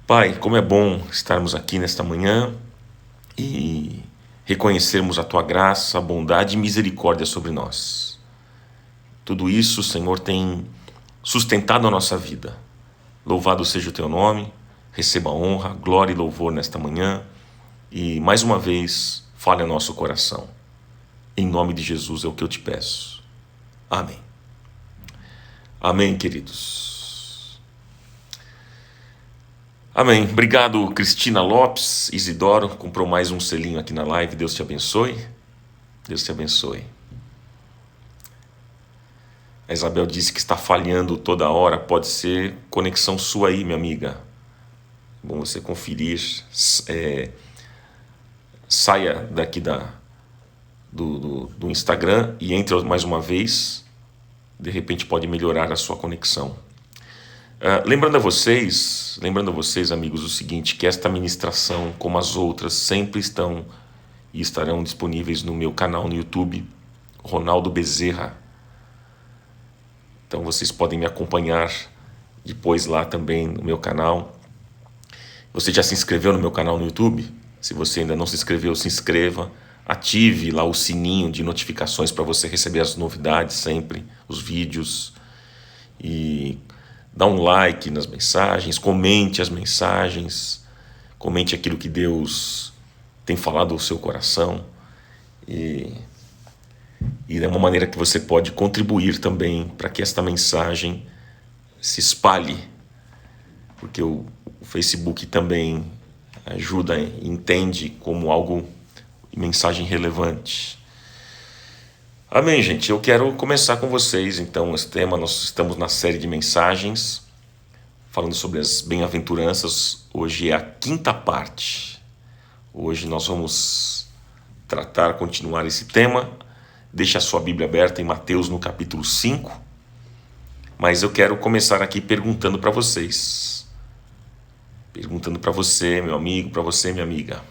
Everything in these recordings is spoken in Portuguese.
Pai, como é bom estarmos aqui nesta manhã e reconhecermos a Tua graça, bondade e misericórdia sobre nós. Tudo isso, Senhor, tem sustentado a nossa vida. Louvado seja o Teu nome, receba honra, glória e louvor nesta manhã e, mais uma vez, fale ao nosso coração. Em nome de Jesus é o que eu te peço. Amém. Amém, queridos. Amém. Obrigado, Cristina Lopes. Isidoro comprou mais um selinho aqui na live. Deus te abençoe. Deus te abençoe. A Isabel disse que está falhando toda hora. Pode ser conexão sua aí, minha amiga. Bom você conferir. Saia daqui do Instagram e entre mais uma vez. De repente pode melhorar a sua conexão. Lembrando a vocês, amigos, o seguinte, que esta ministração, como as outras, sempre estão e estarão disponíveis no meu canal no YouTube, Ronaldo Bezerra. Então vocês podem me acompanhar depois lá também no meu canal. Você já se inscreveu no meu canal no YouTube? Se você ainda não se inscreveu, se inscreva. Ative lá o sininho de notificações para você receber as novidades sempre, os vídeos. E dá um like nas mensagens, comente as mensagens, comente aquilo que Deus tem falado ao seu coração. E é uma maneira que você pode contribuir também para que esta mensagem se espalhe, porque o Facebook também ajuda e entende como algo, mensagem relevante. Amém, gente. Eu quero começar com vocês, então, esse tema. Nós estamos na série de mensagens, falando sobre as bem-aventuranças. Hoje é a 5ª parte. Hoje nós vamos continuar esse tema. Deixa a sua Bíblia aberta em Mateus, no capítulo 5. Mas eu quero começar aqui perguntando para vocês. Perguntando para você, meu amigo, para você, minha amiga.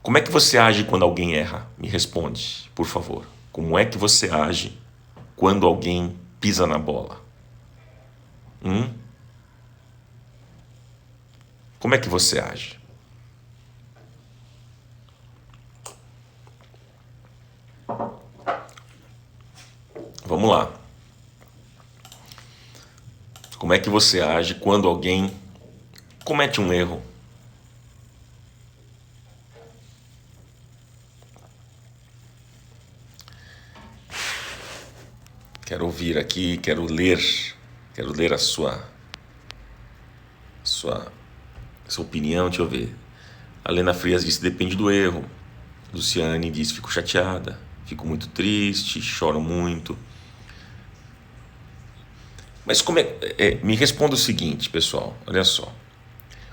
Como é que você age quando alguém erra? Me responde, por favor. Como é que você age quando alguém pisa na bola? Como é que você age? Vamos lá. Como é que você age quando alguém comete um erro? Quero ouvir aqui, quero ler a sua opinião. Deixa eu ver. A Lena Frias disse: depende do erro. Luciane disse: fico chateada, fico muito triste, choro muito. Mas me responda o seguinte, pessoal, olha só.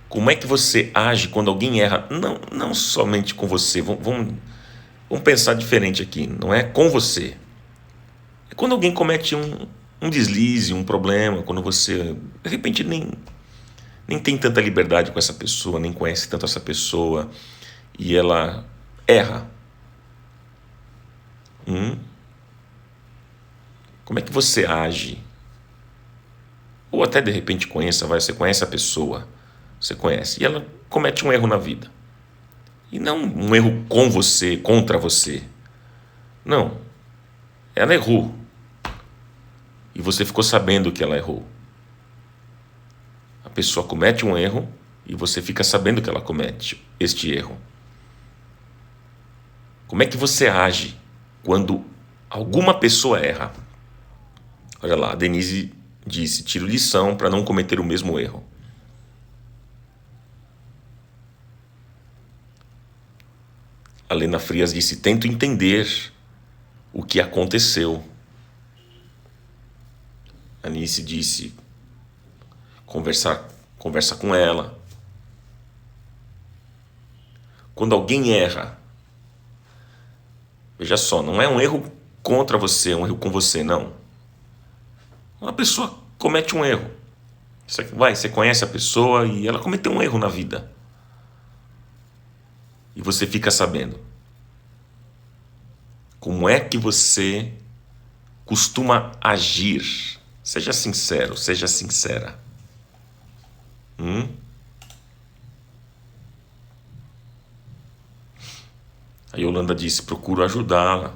Como é que você age quando alguém erra? Não somente com você. Vamos pensar diferente aqui. Não é com você. É quando alguém comete um deslize, um problema, quando você, de repente, nem tem tanta liberdade com essa pessoa, nem conhece tanto essa pessoa, e ela erra. Como é que você age? Ou até, de repente, você conhece a pessoa, você conhece, e ela comete um erro na vida. E não um erro com você, contra você. Não. Ela errou. E você ficou sabendo que ela errou. A pessoa comete um erro e você fica sabendo que ela comete este erro. Como é que você age quando alguma pessoa erra? Olha lá, a Denise disse: tiro lição para não cometer o mesmo erro. A Lena Frias disse: tento entender o que aconteceu. A Anice disse: conversa com ela. Quando alguém erra, veja só, não é um erro contra você, é um erro com você, não. Uma pessoa comete um erro. Você conhece a pessoa e ela cometeu um erro na vida. E você fica sabendo. Como é que você costuma agir? Seja sincero, seja sincera. A Yolanda disse: procuro ajudá-la.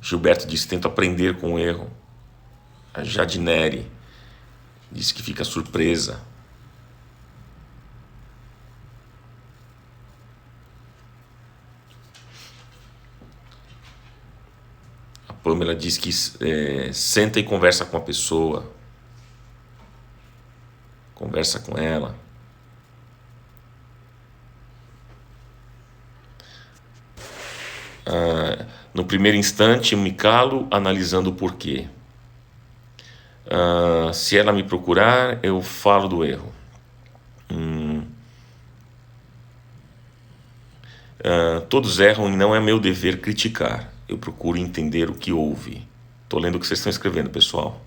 Gilberto disse: tento aprender com o erro. A Jadineri disse que fica surpresa. A Pamela diz que senta e conversa com a pessoa. Conversa com ela. No primeiro instante, eu me calo analisando o porquê. Se ela me procurar, eu falo do erro. Todos erram e não é meu dever criticar. Eu procuro entender o que houve. Estou lendo o que vocês estão escrevendo, pessoal.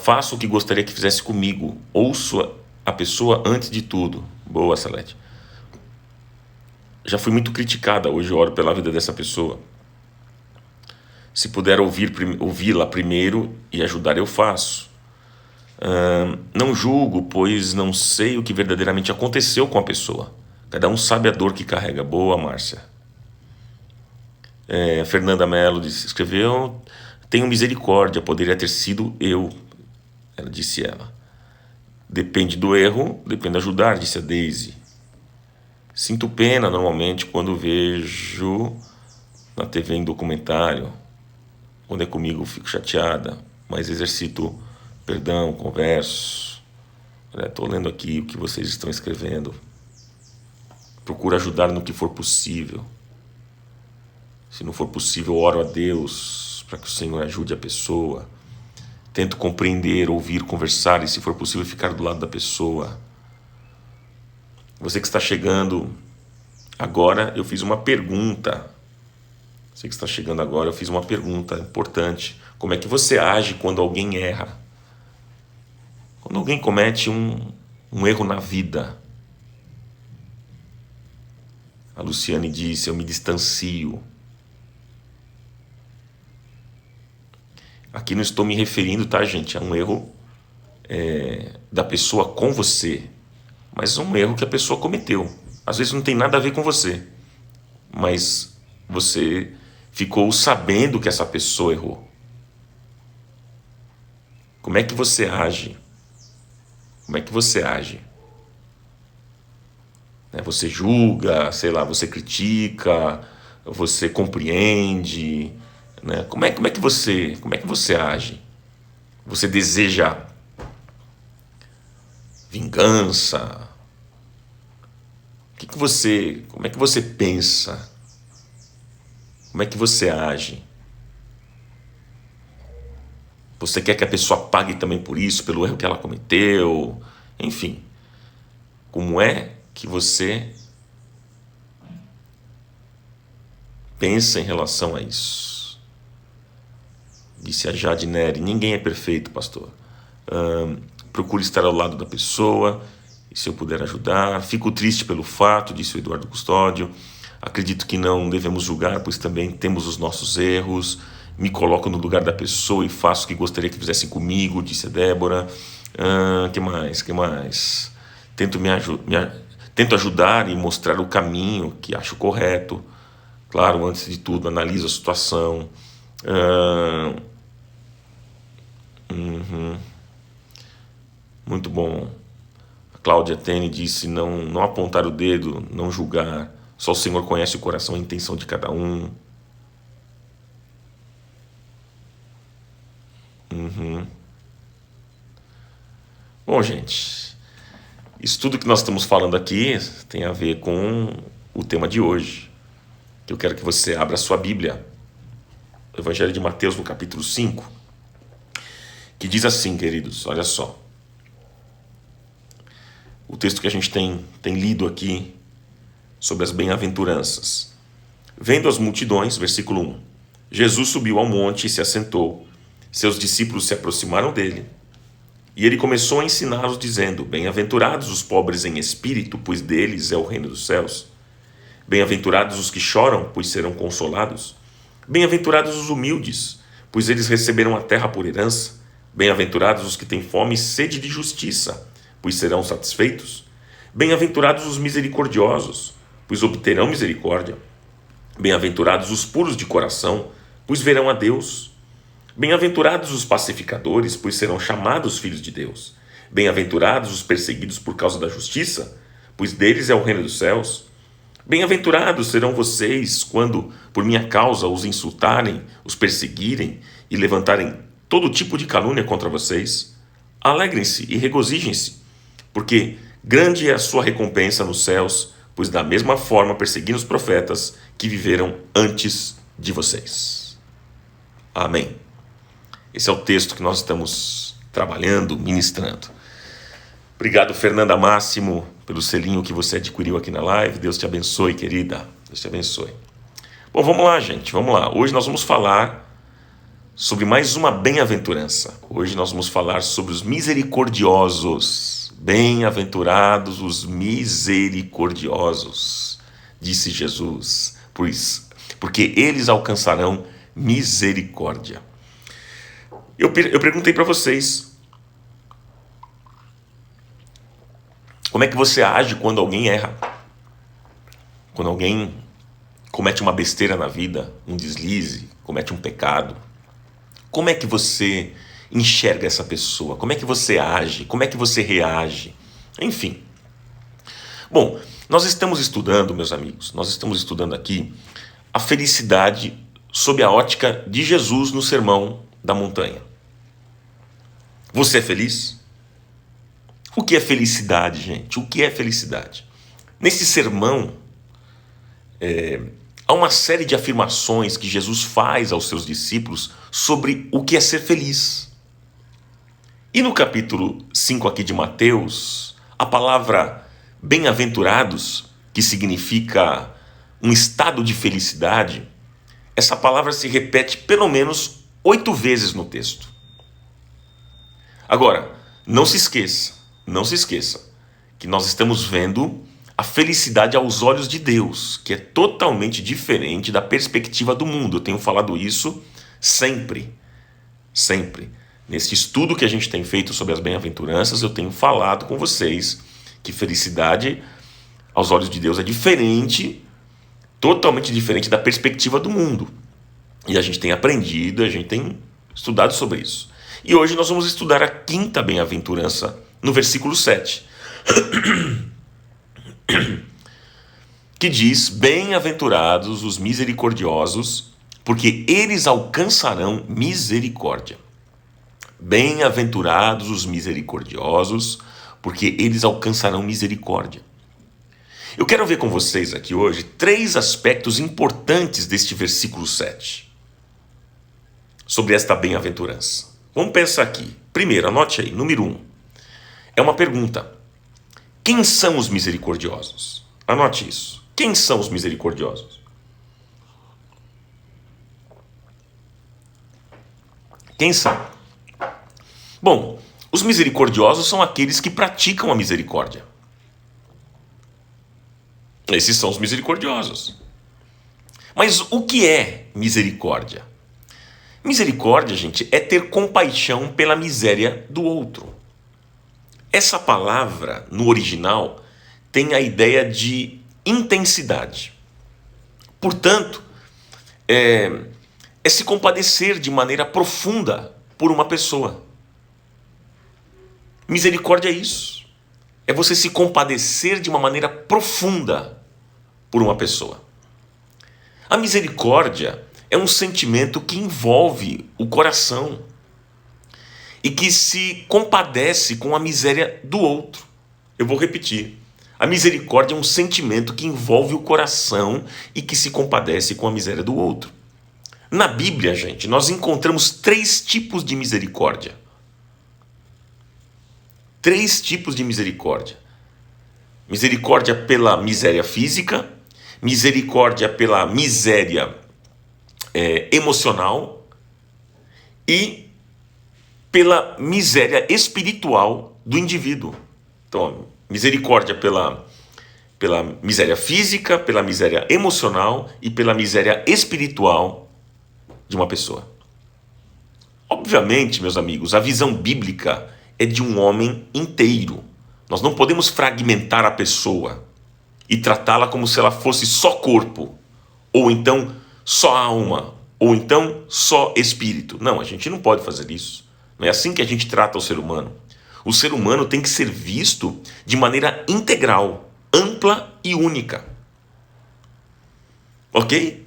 Faço o que gostaria que fizesse comigo. Ouço a pessoa antes de tudo. Boa, Salete. Já fui muito criticada, hoje eu oro pela vida dessa pessoa. Se puder ouvi-la primeiro e ajudar, eu faço. Não julgo, pois não sei o que verdadeiramente aconteceu com a pessoa. Cada um sabe a dor que carrega. Boa, Márcia. Fernanda Mello escreveu: tenho misericórdia, poderia ter sido eu. Ela disse ela. Depende do erro, depende de ajudar, disse a Daisy. Sinto pena normalmente quando vejo na TV em documentário. Quando é comigo fico chateada, mas exercito perdão, converso. Estou lendo aqui o que vocês estão escrevendo. Procuro ajudar no que for possível. Se não for possível, oro a Deus para que o Senhor ajude a pessoa. Tento compreender, ouvir, conversar e, se for possível, ficar do lado da pessoa. Você que está chegando agora, eu fiz uma pergunta. Você que está chegando agora, eu fiz uma pergunta importante. Como é que você age quando alguém erra? Quando alguém comete um erro na vida? A Luciane disse: eu me distancio. Aqui não estou me referindo, tá, gente, a um erro da pessoa com você, mas um erro que a pessoa cometeu. Às vezes não tem nada a ver com você, mas você ficou sabendo que essa pessoa errou. Como é que você age? Como é que você age? Você julga, sei lá, você critica, você compreende, né? Como é que você age? Você deseja vingança? Como é que você pensa? Como é que você age? Você quer que a pessoa pague também por isso, pelo erro que ela cometeu? Enfim, como é que você pensa em relação a isso? Disse a Jade Neri: ninguém é perfeito, pastor. Procure estar ao lado da pessoa, e se eu puder ajudar. Fico triste pelo fato, disse o Eduardo Custódio. Acredito que não devemos julgar, pois também temos os nossos erros. Me coloco no lugar da pessoa e faço o que gostaria que fizessem comigo, disse a Débora. Que mais? Tento ajudar e mostrar o caminho que acho correto. Claro, antes de tudo, analiso a situação. Muito bom. A Cláudia Tene disse: não apontar o dedo, não julgar. Só o Senhor conhece o coração e a intenção de cada um. Bom, gente, isso tudo que nós estamos falando aqui tem a ver com o tema de hoje. Eu quero que você abra a sua Bíblia, o Evangelho de Mateus, no capítulo 5, que diz assim, queridos, olha só. O texto que a gente tem lido aqui sobre as bem-aventuranças. Vendo as multidões, versículo 1, Jesus subiu ao monte e se assentou. Seus discípulos se aproximaram dele. E ele começou a ensiná-los, dizendo: bem-aventurados os pobres em espírito, pois deles é o reino dos céus. Bem-aventurados os que choram, pois serão consolados. Bem-aventurados os humildes, pois eles receberão a terra por herança. Bem-aventurados os que têm fome e sede de justiça, pois serão satisfeitos. Bem-aventurados os misericordiosos, pois obterão misericórdia. Bem-aventurados os puros de coração, pois verão a Deus. Bem-aventurados os pacificadores, pois serão chamados filhos de Deus. Bem-aventurados os perseguidos por causa da justiça, pois deles é o reino dos céus. Bem-aventurados serão vocês quando, por minha causa, os insultarem, os perseguirem e levantarem todo tipo de calúnia contra vocês. Alegrem-se e regozijem-se, porque grande é a sua recompensa nos céus, pois da mesma forma perseguiram os profetas que viveram antes de vocês. Amém. Esse é o texto que nós estamos trabalhando, ministrando. Obrigado, Fernanda Máximo, pelo selinho que você adquiriu aqui na live. Deus te abençoe, querida. Deus te abençoe. Bom, vamos lá, gente. Vamos lá. Hoje nós vamos falar sobre mais uma bem-aventurança. Hoje nós vamos falar sobre os misericordiosos. Bem-aventurados os misericordiosos, disse Jesus, porque eles alcançarão misericórdia. Eu perguntei para vocês, como é que você age quando alguém erra? Quando alguém comete uma besteira na vida, um deslize, comete um pecado. Como é que você enxerga essa pessoa? Como é que você age? Como é que você reage? Enfim. Bom, nós estamos estudando, meus amigos, nós estamos estudando aqui a felicidade sob a ótica de Jesus no Sermão da Montanha. Você é feliz? O que é felicidade, gente? O que é felicidade? Nesse sermão, há uma série de afirmações que Jesus faz aos seus discípulos sobre o que é ser feliz. E no capítulo 5 aqui de Mateus, a palavra bem-aventurados, que significa um estado de felicidade, essa palavra se repete pelo menos 8 vezes no texto. Agora, não se esqueça que nós estamos vendo a felicidade aos olhos de Deus, que é totalmente diferente da perspectiva do mundo. Eu tenho falado isso sempre. Nesse estudo que a gente tem feito sobre as bem-aventuranças, eu tenho falado com vocês que felicidade aos olhos de Deus é diferente, totalmente diferente da perspectiva do mundo. E a gente tem aprendido, a gente tem estudado sobre isso. E hoje nós vamos estudar a 5ª bem-aventurança, no versículo 7. Que diz: bem-aventurados os misericordiosos, porque eles alcançarão misericórdia. Bem-aventurados os misericordiosos, porque eles alcançarão misericórdia. Eu quero ver com vocês aqui hoje 3 aspectos importantes deste versículo 7, sobre esta bem-aventurança. Vamos pensar aqui. Primeiro, anote aí, número 1. É uma pergunta. Quem são os misericordiosos? Anote isso. Quem são os misericordiosos? Quem são? Bom, os misericordiosos são aqueles que praticam a misericórdia. Esses são os misericordiosos. Mas o que é misericórdia? Misericórdia, gente, é ter compaixão pela miséria do outro. Essa palavra, no original, tem a ideia de intensidade. Portanto, é se compadecer de maneira profunda por uma pessoa. Misericórdia é isso. É você se compadecer de uma maneira profunda por uma pessoa. A misericórdia é um sentimento que envolve o coração e que se compadece com a miséria do outro. Eu vou repetir. A misericórdia é um sentimento que envolve o coração e que se compadece com a miséria do outro. Na Bíblia, gente, nós encontramos 3 tipos de misericórdia. 3 tipos de misericórdia. Misericórdia pela miséria física, misericórdia pela miséria emocional e pela miséria espiritual do indivíduo. Então, misericórdia pela miséria física, pela miséria emocional e pela miséria espiritual de uma pessoa. Obviamente, meus amigos, a visão bíblica é de um homem inteiro. Nós não podemos fragmentar a pessoa. e tratá-la como se ela fosse só corpo, ou então só alma, ou então só espírito. Não, a gente não pode fazer isso. Não é assim que a gente trata o ser humano. O ser humano tem que ser visto de maneira integral, ampla e única. Ok?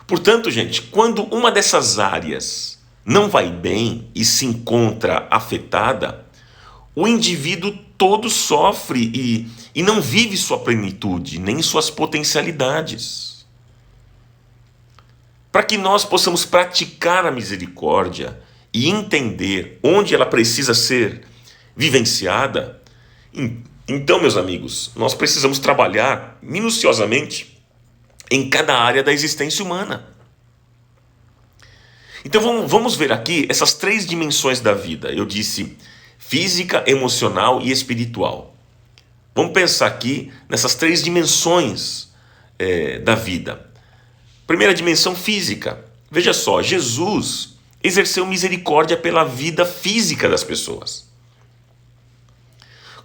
Portanto, gente, quando uma dessas áreas não vai bem e se encontra afetada, o indivíduo todo sofre e não vive sua plenitude, nem suas potencialidades. Para que nós possamos praticar a misericórdia e entender onde ela precisa ser vivenciada, então, meus amigos, nós precisamos trabalhar minuciosamente em cada área da existência humana. Então vamos ver aqui essas 3 dimensões da vida. Eu disse física, emocional e espiritual. Vamos pensar aqui nessas 3 dimensões da vida. Primeira dimensão, física. Veja só, Jesus exerceu misericórdia pela vida física das pessoas.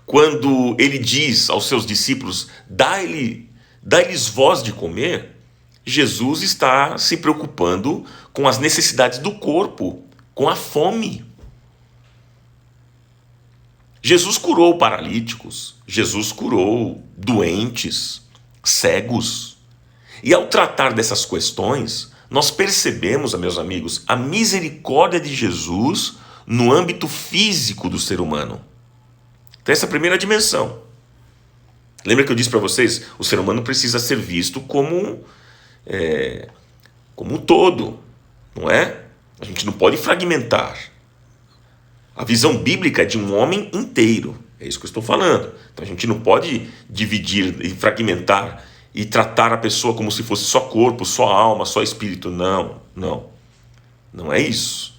Quando ele diz aos seus discípulos, dá-lhes voz de comer, Jesus está se preocupando com as necessidades do corpo, com a fome. Jesus curou paralíticos, Jesus curou doentes, cegos. E ao tratar dessas questões, nós percebemos, meus amigos, a misericórdia de Jesus no âmbito físico do ser humano. Então essa é a primeira dimensão. Lembra que eu disse para vocês, o ser humano precisa ser visto como um todo, não é? A gente não pode fragmentar. A visão bíblica é de um homem inteiro, é isso que eu estou falando. Então a gente não pode dividir e fragmentar e tratar a pessoa como se fosse só corpo, só alma, só espírito. Não é isso.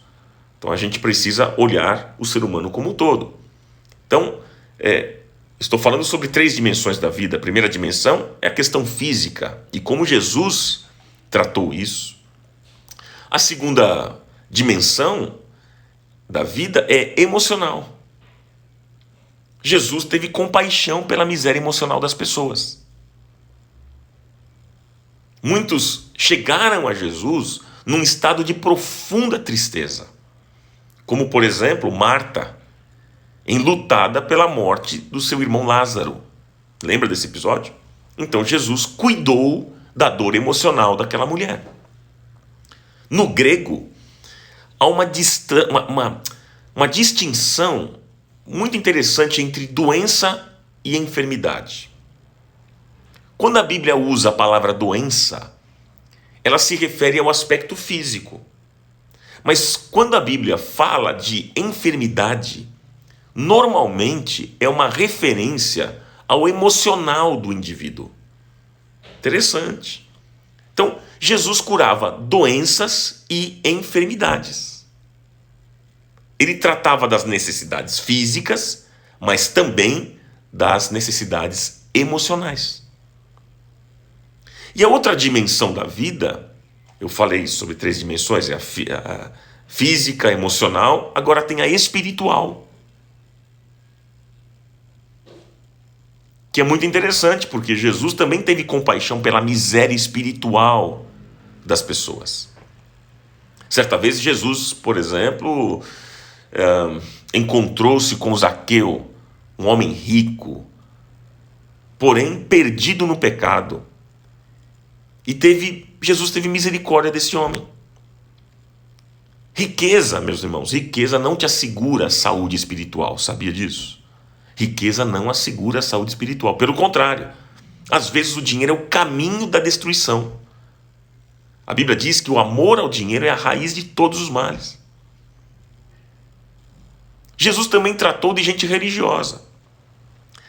Então a gente precisa olhar o ser humano como um todo. Então, estou falando sobre 3 dimensões da vida. A primeira dimensão é a questão física e como Jesus tratou isso. A segunda dimensão da vida é emocional. Jesus teve compaixão pela miséria emocional das pessoas. Muitos chegaram a Jesus num estado de profunda tristeza, como por exemplo Marta, enlutada pela morte do seu irmão Lázaro. Lembra desse episódio? Então Jesus cuidou da dor emocional daquela mulher. No grego, há uma distinção muito interessante entre doença e enfermidade. Quando a Bíblia usa a palavra doença, ela se refere ao aspecto físico. Mas quando a Bíblia fala de enfermidade, normalmente é uma referência ao emocional do indivíduo. Interessante. Então, Jesus curava doenças e enfermidades. Ele tratava das necessidades físicas, mas também das necessidades emocionais. E a outra dimensão da vida, eu falei sobre 3 dimensões, a física, a emocional, agora tem a espiritual. Que é muito interessante, porque Jesus também teve compaixão pela miséria espiritual das pessoas. Certa vez Jesus, por exemplo, encontrou-se com Zaqueu, um homem rico, porém perdido no pecado. E Jesus teve misericórdia desse homem. Riqueza, meus irmãos, riqueza não te assegura saúde espiritual, sabia disso? Riqueza não assegura a saúde espiritual. Pelo contrário, às vezes o dinheiro é o caminho da destruição. A Bíblia diz que o amor ao dinheiro é a raiz de todos os males. Jesus também tratou de gente religiosa,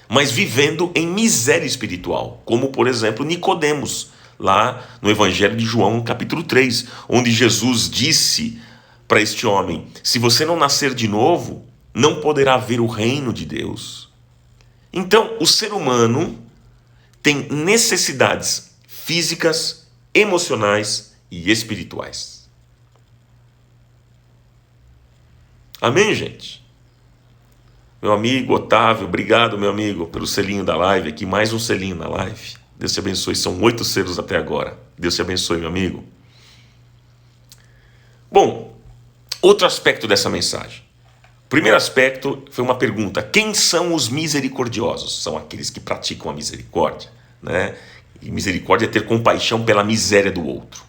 mas vivendo em miséria espiritual, como por exemplo Nicodemos, lá no Evangelho de João, capítulo 3, onde Jesus disse para este homem: se você não nascer de novo, não poderá ver o reino de Deus. Então, o ser humano tem necessidades físicas, emocionais e espirituais. Amém, gente? Meu amigo Otávio, obrigado, meu amigo, pelo selinho da live aqui, mais um selinho na live. Deus te abençoe, são 8 selos até agora. Deus te abençoe, meu amigo. Bom, outro aspecto dessa mensagem. O primeiro aspecto foi uma pergunta: quem são os misericordiosos? São aqueles que praticam a misericórdia, né? E misericórdia é ter compaixão pela miséria do outro.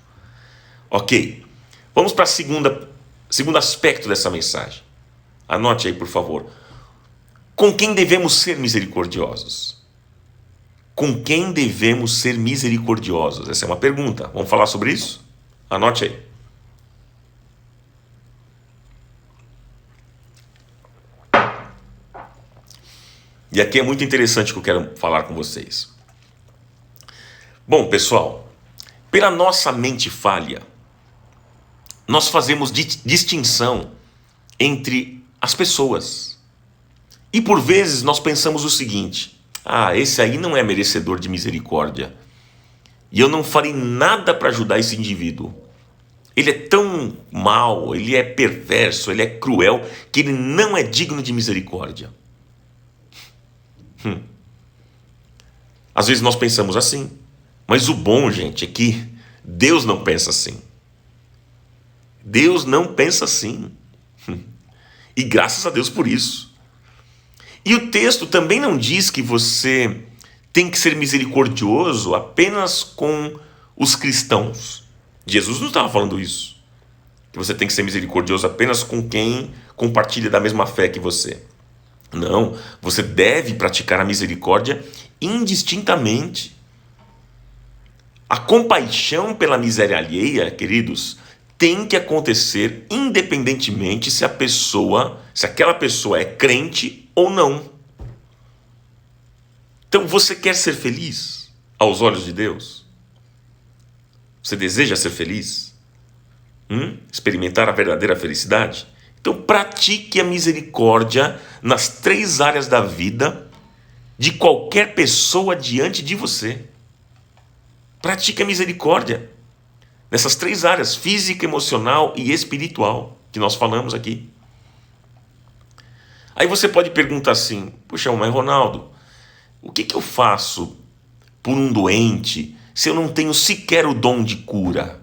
Ok, vamos para o segundo aspecto dessa mensagem. Anote aí, por favor. Com quem devemos ser misericordiosos? Com quem devemos ser misericordiosos? Essa é uma pergunta. Vamos falar sobre isso? Anote aí. E aqui é muito interessante o que eu quero falar com vocês. Bom, pessoal, pela nossa mente falha, nós fazemos distinção entre as pessoas. E por vezes nós pensamos o seguinte: esse aí não é merecedor de misericórdia. E eu não farei nada para ajudar esse indivíduo. Ele é tão mau, ele é perverso, ele é cruel, que ele não é digno de misericórdia. Às vezes nós pensamos assim. Mas o bom, gente, é que Deus não pensa assim. Deus não pensa assim. E graças a Deus por isso. E o texto também não diz que você tem que ser misericordioso apenas com os cristãos. Jesus não estava falando isso. Que você tem que ser misericordioso apenas com quem compartilha da mesma fé que você. Não, você deve praticar a misericórdia indistintamente. A compaixão pela miséria alheia, queridos, tem que acontecer independentemente se aquela pessoa é crente ou não. Então, você quer ser feliz aos olhos de Deus? Você deseja ser feliz? Experimentar a verdadeira felicidade? Então, pratique a misericórdia nas 3 áreas da vida de qualquer pessoa diante de você. Pratique a misericórdia nessas 3 áreas: física, emocional e espiritual, que nós falamos aqui. Aí você pode perguntar assim: puxa, mas Ronaldo, o que eu faço por um doente se eu não tenho sequer o dom de cura?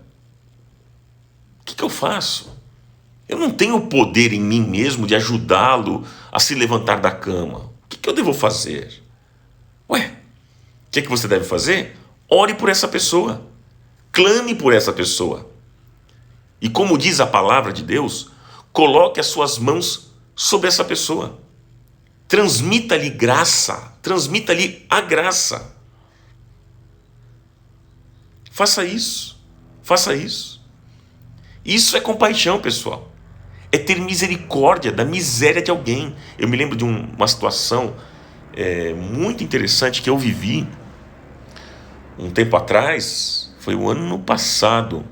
O que eu faço? Eu não tenho o poder em mim mesmo de ajudá-lo a se levantar da cama. O que eu devo fazer? O que você deve fazer? Ore por essa pessoa. Clame por essa pessoa. E como diz a palavra de Deus, coloque as suas mãos sobre essa pessoa. Transmita-lhe graça. Transmita-lhe a graça. Faça isso. Faça isso. Isso é compaixão, pessoal. É ter misericórdia da miséria de alguém. Eu me lembro de uma situação muito interessante que eu vivi um tempo atrás. Foi o ano passado.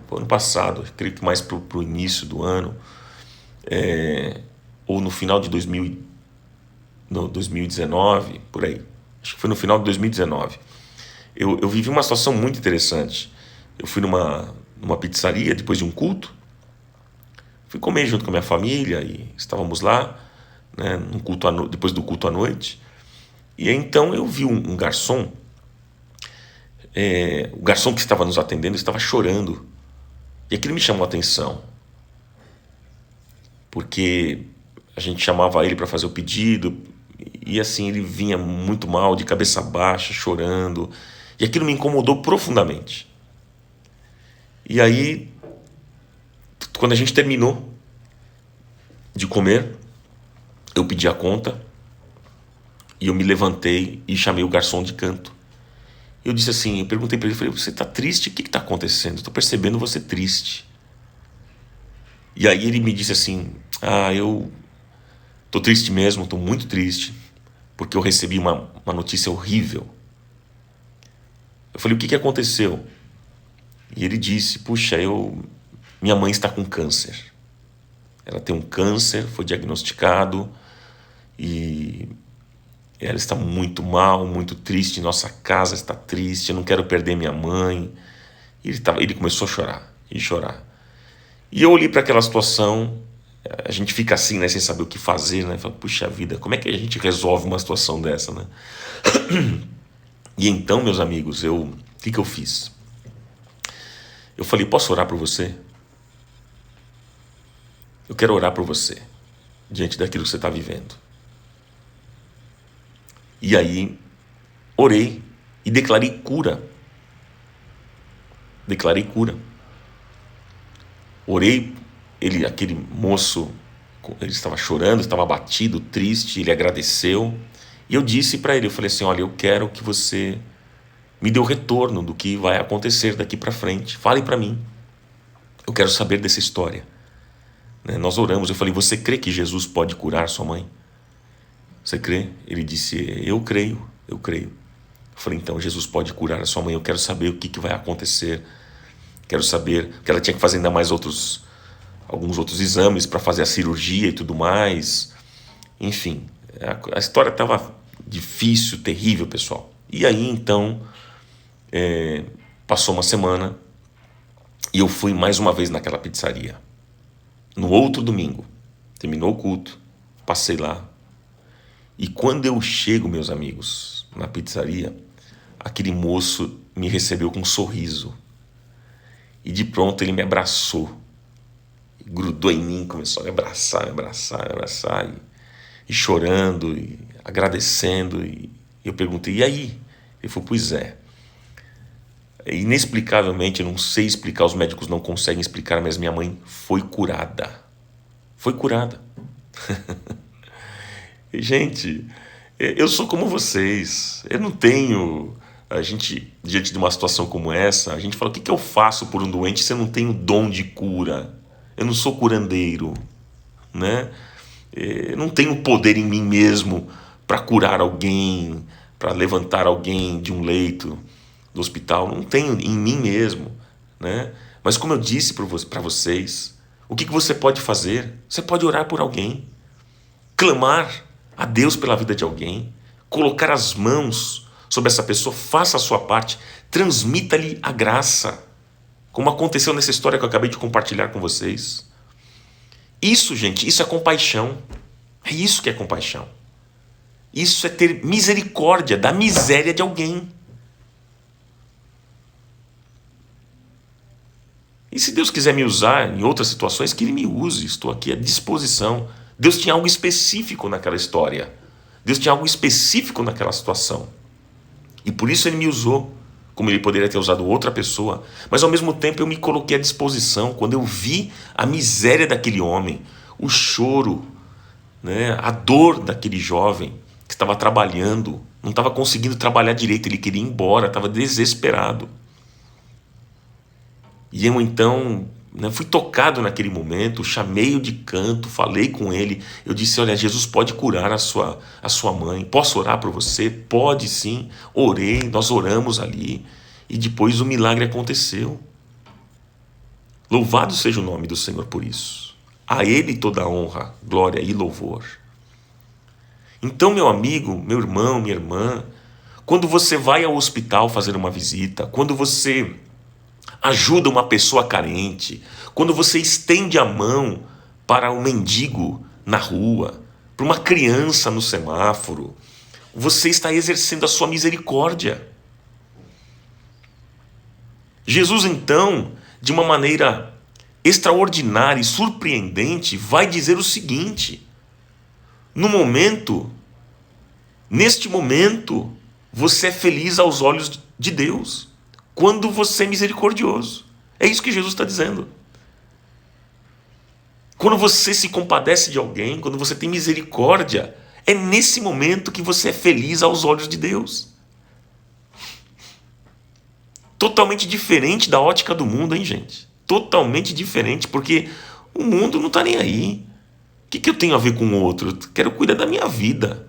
Creio que mais para o início do ano. Ou no final de 2019, por aí. Acho que foi no final de 2019. Eu vivi uma situação muito interessante. Eu fui numa pizzaria depois de um culto. Fui comer junto com a minha família e estávamos lá, né, depois do culto à noite. E então eu vi um garçom. O garçom que estava nos atendendo estava chorando. E aquilo me chamou a atenção. Porque a gente chamava ele para fazer o pedido. E assim, ele vinha muito mal, de cabeça baixa, chorando. E aquilo me incomodou profundamente. E aí, quando a gente terminou de comer, eu pedi a conta e eu me levantei e chamei o garçom de canto. Eu disse assim, eu perguntei para ele, falei: você está triste? O que está acontecendo? Estou percebendo você triste. E aí ele me disse assim: eu estou triste mesmo, estou muito triste, porque eu recebi uma notícia horrível. Eu falei: o que aconteceu? E ele disse: puxa, minha mãe está com câncer. Ela tem um câncer, foi diagnosticado e ela está muito mal, muito triste. Nossa casa está triste, eu não quero perder minha mãe. E ele começou a chorar e chorar. E eu olhei para aquela situação, A gente fica assim, né, sem saber o que fazer, né? Fala, puxa vida, como é que a gente resolve uma situação dessa, né? E então, meus amigos, o que eu fiz? Eu falei, posso orar por você? Eu quero orar por você, diante daquilo que você está vivendo. E aí, orei e declarei cura. Declarei cura. Orei, aquele moço, ele estava chorando, estava abatido, triste, ele agradeceu. E eu disse para ele, eu falei assim, olha, eu quero que você me dê o retorno do que vai acontecer daqui para frente. Fale para mim. Eu quero saber dessa história. Né? Nós oramos, eu falei, você crê que Jesus pode curar sua mãe? Você crê? Ele disse, eu creio, eu creio. Eu falei, então, Jesus pode curar a sua mãe, eu quero saber o que vai acontecer. Quero saber, que ela tinha que fazer ainda mais alguns outros exames para fazer a cirurgia e tudo mais. Enfim, a história estava difícil, terrível, pessoal. E aí, então, passou uma semana e eu fui mais uma vez naquela pizzaria. No outro domingo, terminou o culto, passei lá. E quando eu chego, meus amigos, na pizzaria, aquele moço me recebeu com um sorriso. E de pronto ele me abraçou. Grudou em mim, começou a me abraçar, e chorando, e agradecendo. E eu perguntei, e aí? Ele falou, pois é. Inexplicavelmente, eu não sei explicar, os médicos não conseguem explicar, mas minha mãe foi curada. Foi curada. Gente, eu sou como vocês. Eu não tenho... A gente, diante de uma situação como essa, a gente fala, o que eu faço por um doente se eu não tenho dom de cura? Eu não sou curandeiro, né? Eu não tenho poder em mim mesmo para curar alguém, para levantar alguém de um leito do hospital. Não tenho em mim mesmo, né? Mas como eu disse para vocês, o que você pode fazer? Você pode orar por alguém, clamar a Deus pela vida de alguém, colocar as mãos sobre essa pessoa, faça a sua parte, transmita-lhe a graça, como aconteceu nessa história que eu acabei de compartilhar com vocês. Isso, gente, isso é compaixão. É isso que é compaixão. Isso é ter misericórdia da miséria de alguém. E se Deus quiser me usar em outras situações, que Ele me use, estou aqui à disposição. Deus tinha algo específico naquela história. Deus tinha algo específico naquela situação. E por isso Ele me usou, como Ele poderia ter usado outra pessoa. Mas ao mesmo tempo eu me coloquei à disposição. Quando eu vi a miséria daquele homem, o choro, né, a dor daquele jovem que estava trabalhando, não estava conseguindo trabalhar direito, ele queria ir embora, estava desesperado. E eu então, né, fui tocado naquele momento, chamei-o de canto, falei com ele, eu disse, olha, Jesus pode curar a sua mãe, posso orar por você? Pode sim, orei, nós oramos ali, e depois o milagre aconteceu. Louvado seja o nome do Senhor por isso. A Ele toda a honra, glória e louvor. Então, meu amigo, meu irmão, minha irmã, quando você vai ao hospital fazer uma visita, quando você ajuda uma pessoa carente, quando você estende a mão para um mendigo na rua, para uma criança no semáforo, você está exercendo a sua misericórdia. Jesus, então, de uma maneira extraordinária e surpreendente, vai dizer o seguinte: neste momento, você é feliz aos olhos de Deus, quando você é misericordioso. É isso que Jesus está dizendo. Quando você se compadece de alguém, quando você tem misericórdia, é nesse momento que você é feliz aos olhos de Deus. Totalmente diferente da ótica do mundo, hein, gente? Totalmente diferente, porque o mundo não está nem aí. O que eu tenho a ver com o outro? Eu quero cuidar da minha vida.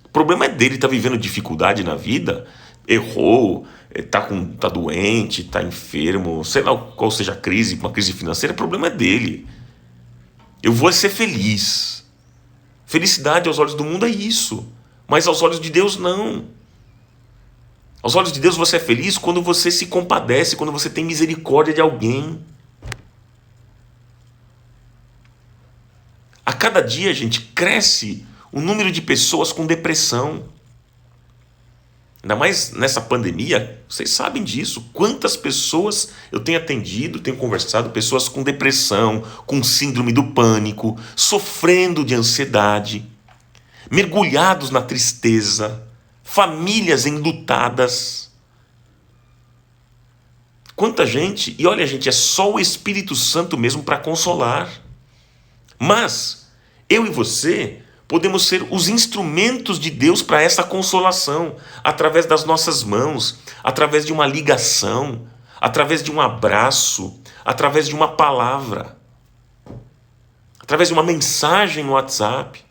O problema é dele, está vivendo dificuldade na vida, errou, tá doente, está enfermo, sei lá qual seja a crise, uma crise financeira, o problema é dele. Eu vou ser feliz. Felicidade aos olhos do mundo é isso, mas aos olhos de Deus não. Aos olhos de Deus você é feliz quando você se compadece, quando você tem misericórdia de alguém. cada dia, gente, cresce o número de pessoas com depressão. Ainda mais nessa pandemia, vocês sabem disso. Quantas pessoas eu tenho atendido, tenho conversado, pessoas com depressão, com síndrome do pânico, sofrendo de ansiedade, mergulhados na tristeza, famílias enlutadas. Quanta gente, e olha, gente, é só o Espírito Santo mesmo para consolar. Mas eu e você podemos ser os instrumentos de Deus para essa consolação, através das nossas mãos, através de uma ligação, através de um abraço, através de uma palavra, através de uma mensagem no WhatsApp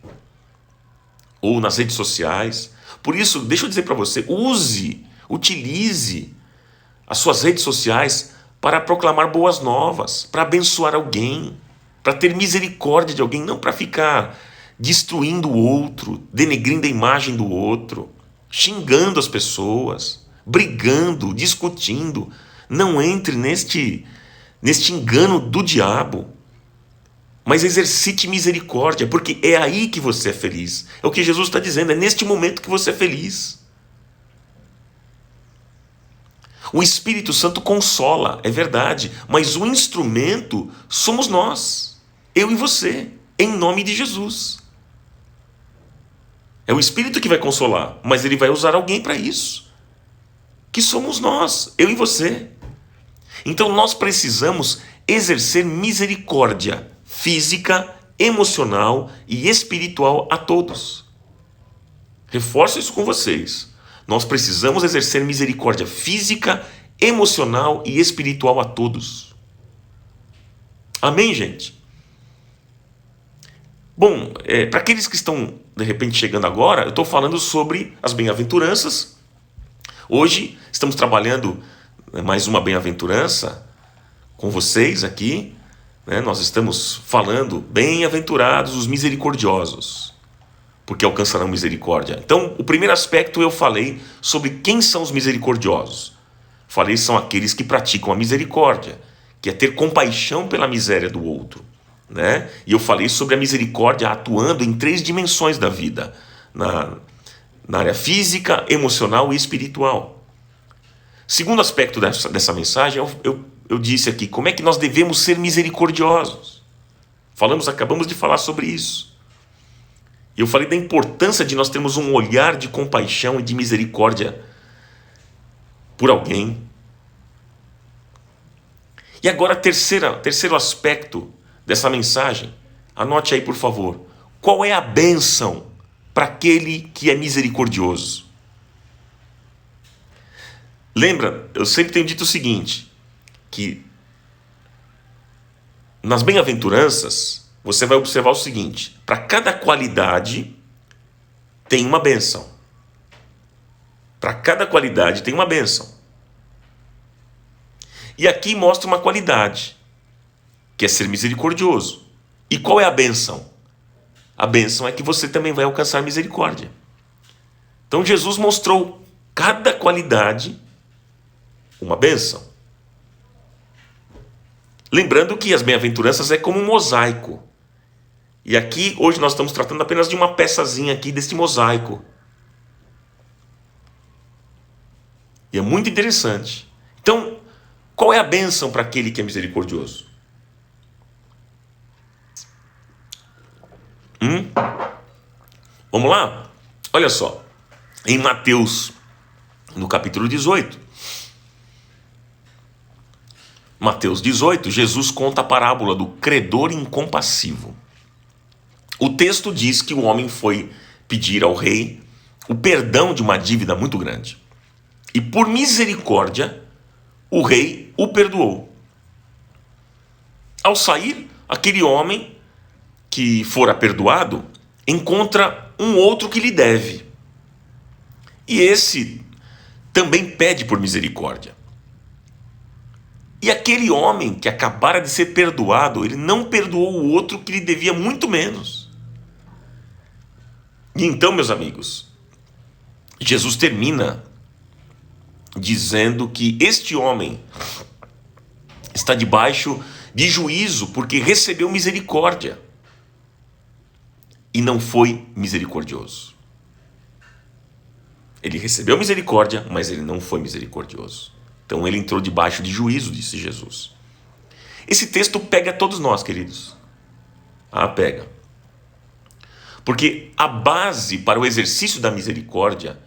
ou nas redes sociais. Por isso, deixa eu dizer para você, utilize as suas redes sociais para proclamar boas novas, para abençoar alguém, para ter misericórdia de alguém, não para ficar destruindo o outro, denegrindo a imagem do outro, xingando as pessoas, brigando, discutindo. Não entre neste engano do diabo, mas exercite misericórdia, porque é aí que você é feliz. É o que Jesus está dizendo, é neste momento que você é feliz. O Espírito Santo consola, é verdade, mas o instrumento somos nós, eu e você, em nome de Jesus. É o Espírito que vai consolar, mas ele vai usar alguém para isso, que somos nós, eu e você. Então nós precisamos exercer misericórdia física, emocional e espiritual a todos. Reforço isso com vocês. Nós precisamos exercer misericórdia física, emocional e espiritual a todos. Amém, gente? Bom, para aqueles que estão, de repente, chegando agora, eu estou falando sobre as bem-aventuranças. Hoje estamos trabalhando mais uma bem-aventurança com vocês aqui. Nós estamos falando, bem-aventurados os misericordiosos, porque alcançarão misericórdia. Então, o primeiro aspecto eu falei sobre quem são os misericordiosos. Falei são aqueles que praticam a misericórdia, que é ter compaixão pela miséria do outro. E eu falei sobre a misericórdia atuando em 3 dimensões da vida, na área física, emocional e espiritual. Segundo aspecto dessa mensagem, eu disse aqui, como é que nós devemos ser misericordiosos? Acabamos de falar sobre isso. E eu falei da importância de nós termos um olhar de compaixão e de misericórdia por alguém. E agora, terceiro aspecto dessa mensagem, anote aí, por favor. Qual é a bênção para aquele que é misericordioso? Lembra, eu sempre tenho dito o seguinte, que nas bem-aventuranças, você vai observar o seguinte, para cada qualidade tem uma bênção. Para cada qualidade tem uma bênção. E aqui mostra uma qualidade, que é ser misericordioso. E qual é a bênção? A bênção é que você também vai alcançar misericórdia. Então Jesus mostrou cada qualidade uma bênção. Lembrando que as bem-aventuranças é como um mosaico. E aqui, hoje, nós estamos tratando apenas de uma peçazinha aqui deste mosaico. E é muito interessante. Então, qual é a bênção para aquele que é misericordioso? Vamos lá? Olha só. Em Mateus, no capítulo 18. Mateus 18, Jesus conta a parábola do credor incompassivo. O texto diz que o homem foi pedir ao rei o perdão de uma dívida muito grande. E por misericórdia, o rei o perdoou. Ao sair, aquele homem que fora perdoado encontra um outro que lhe deve. E esse também pede por misericórdia. E aquele homem que acabara de ser perdoado, ele não perdoou o outro que lhe devia muito menos. E então, meus amigos, Jesus termina dizendo que este homem está debaixo de juízo porque recebeu misericórdia. e não foi misericordioso. Ele recebeu misericórdia, mas ele não foi misericordioso. Então ele entrou debaixo de juízo, disse Jesus. Esse texto pega todos nós, queridos. Pega. Porque a base para o exercício da misericórdia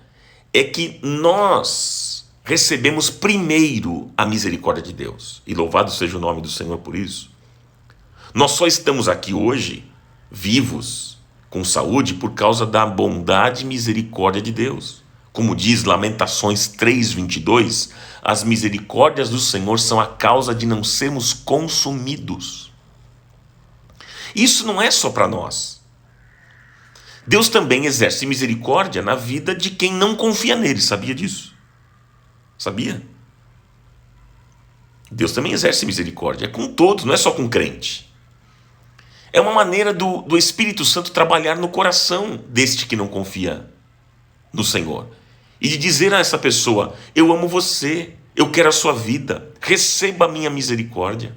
é que nós recebemos primeiro a misericórdia de Deus. E louvado seja o nome do Senhor por isso. Nós só estamos aqui hoje, vivos, com saúde, por causa da bondade e misericórdia de Deus. Como diz Lamentações 3:22, as misericórdias do Senhor são a causa de não sermos consumidos. Isso não é só para nós. Deus também exerce misericórdia na vida de quem não confia nele, sabia disso? Sabia? Deus também exerce misericórdia, é com todos, não é só com crente. É uma maneira do Espírito Santo trabalhar no coração deste que não confia no Senhor. E de dizer a essa pessoa, eu amo você, eu quero a sua vida, receba a minha misericórdia.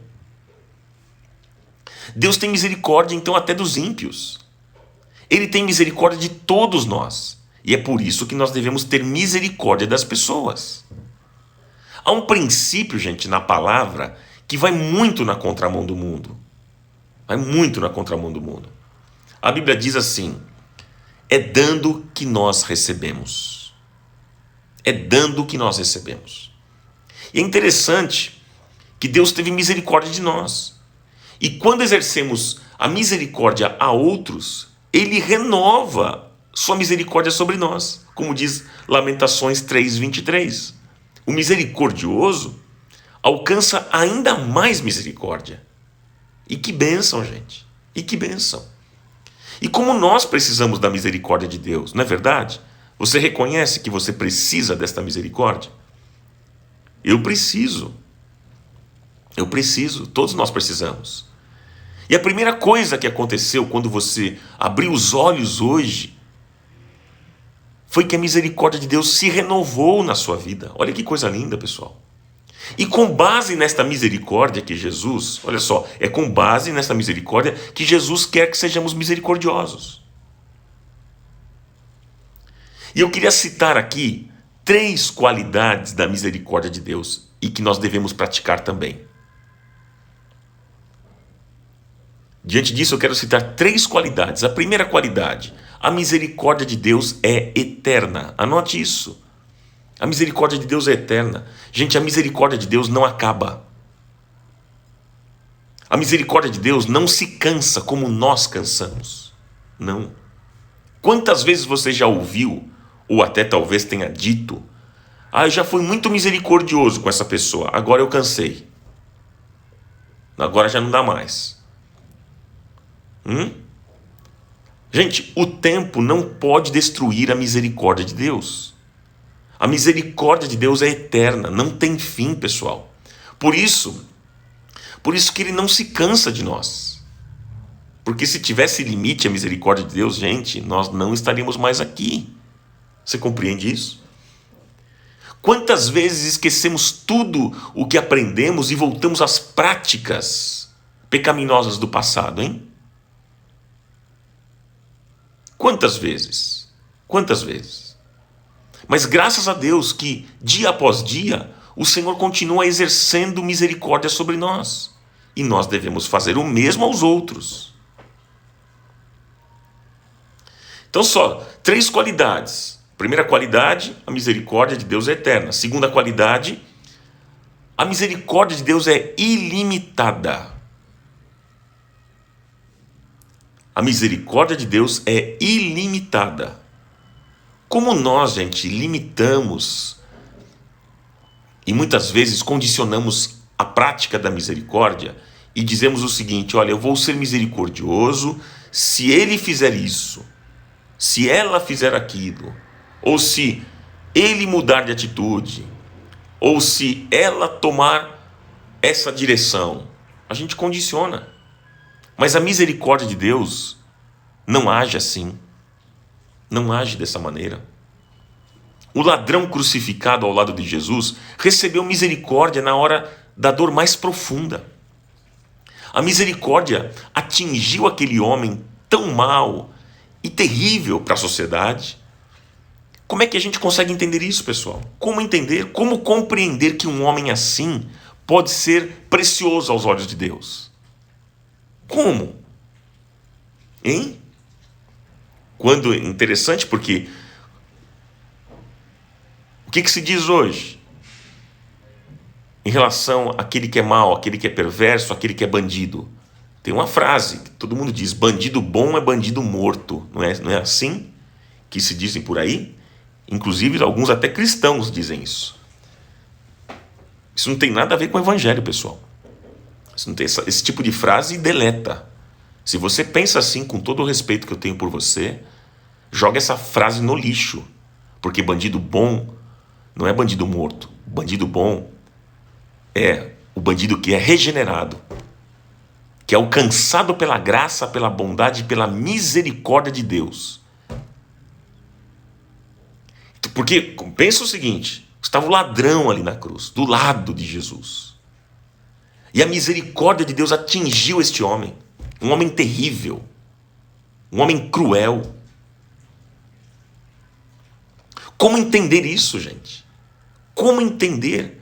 Deus tem misericórdia então até dos ímpios. Ele tem misericórdia de todos nós. E é por isso que nós devemos ter misericórdia das pessoas. Há um princípio, gente, na palavra que vai muito na contramão do mundo. Vai muito na contramão do mundo. A Bíblia diz assim, é dando que nós recebemos. É dando que nós recebemos. E é interessante que Deus teve misericórdia de nós. E quando exercemos a misericórdia a outros, Ele renova sua misericórdia sobre nós. Como diz Lamentações 3:23. O misericordioso alcança ainda mais misericórdia. E que bênção, gente. E que bênção. E como nós precisamos da misericórdia de Deus, não é verdade? Você reconhece que você precisa desta misericórdia? Eu preciso. Todos nós precisamos. E a primeira coisa que aconteceu quando você abriu os olhos hoje foi que a misericórdia de Deus se renovou na sua vida. Olha que coisa linda, pessoal. E com base nesta misericórdia que Jesus, olha só, é com base nesta misericórdia que Jesus quer que sejamos misericordiosos. E eu queria citar aqui 3 qualidades da misericórdia de Deus e que nós devemos praticar também. Diante disso, eu quero citar 3 qualidades. A primeira qualidade, a misericórdia de Deus é eterna. Anote isso. A misericórdia de Deus é eterna. Gente, a misericórdia de Deus não acaba. A misericórdia de Deus não se cansa como nós cansamos. Não. Quantas vezes você já ouviu, ou até talvez tenha dito, eu já fui muito misericordioso com essa pessoa, agora eu cansei. Agora já não dá mais. Gente, o tempo não pode destruir a misericórdia de Deus. A misericórdia de Deus é eterna, não tem fim, pessoal. Por isso que Ele não se cansa de nós. Porque se tivesse limite a misericórdia de Deus, gente, nós não estaríamos mais aqui. Você compreende isso? Quantas vezes esquecemos tudo o que aprendemos e voltamos às práticas pecaminosas do passado, hein? Quantas vezes? Quantas vezes? Mas graças a Deus que, dia após dia, o Senhor continua exercendo misericórdia sobre nós. E nós devemos fazer o mesmo aos outros. Então só, 3 qualidades. Primeira qualidade, a misericórdia de Deus é eterna. Segunda qualidade, a misericórdia de Deus é ilimitada. A misericórdia de Deus é ilimitada. Como nós, gente, limitamos e muitas vezes condicionamos a prática da misericórdia e dizemos o seguinte, olha, eu vou ser misericordioso se ele fizer isso, se ela fizer aquilo, ou se ele mudar de atitude, ou se ela tomar essa direção. A gente condiciona. Mas a misericórdia de Deus não age assim. Não age dessa maneira. O ladrão crucificado ao lado de Jesus recebeu misericórdia na hora da dor mais profunda. A misericórdia atingiu aquele homem tão mal e terrível para a sociedade. Como é que a gente consegue entender isso, pessoal? Como entender, como compreender que um homem assim pode ser precioso aos olhos de Deus? Como? Hein? Quando interessante, porque o que se diz hoje em relação àquele que é mau, aquele que é perverso, aquele que é bandido? Tem uma frase que todo mundo diz: bandido bom é bandido morto. Não é assim que se dizem por aí? Inclusive, alguns até cristãos dizem isso. Isso não tem nada a ver com o evangelho, pessoal. Isso não tem esse tipo de frase, deleta. Se você pensa assim, com todo o respeito que eu tenho por você, joga essa frase no lixo. Porque bandido bom não é bandido morto. Bandido bom é o bandido que é regenerado, que é alcançado pela graça, pela bondade e pela misericórdia de Deus. Porque pensa o seguinte: estava o ladrão ali na cruz, do lado de Jesus. E a misericórdia de Deus atingiu este homem, um homem terrível, um homem cruel. Como entender isso, gente? Como entender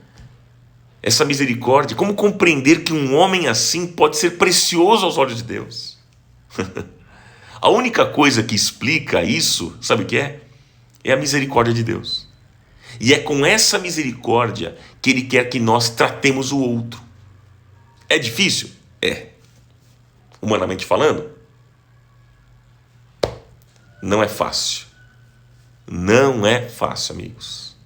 essa misericórdia? Como compreender que um homem assim pode ser precioso aos olhos de Deus? A única coisa que explica isso, sabe o que é? É a misericórdia de Deus. E é com essa misericórdia que Ele quer que nós tratemos o outro. É difícil? É. Humanamente falando, não é fácil. Não é fácil, amigos.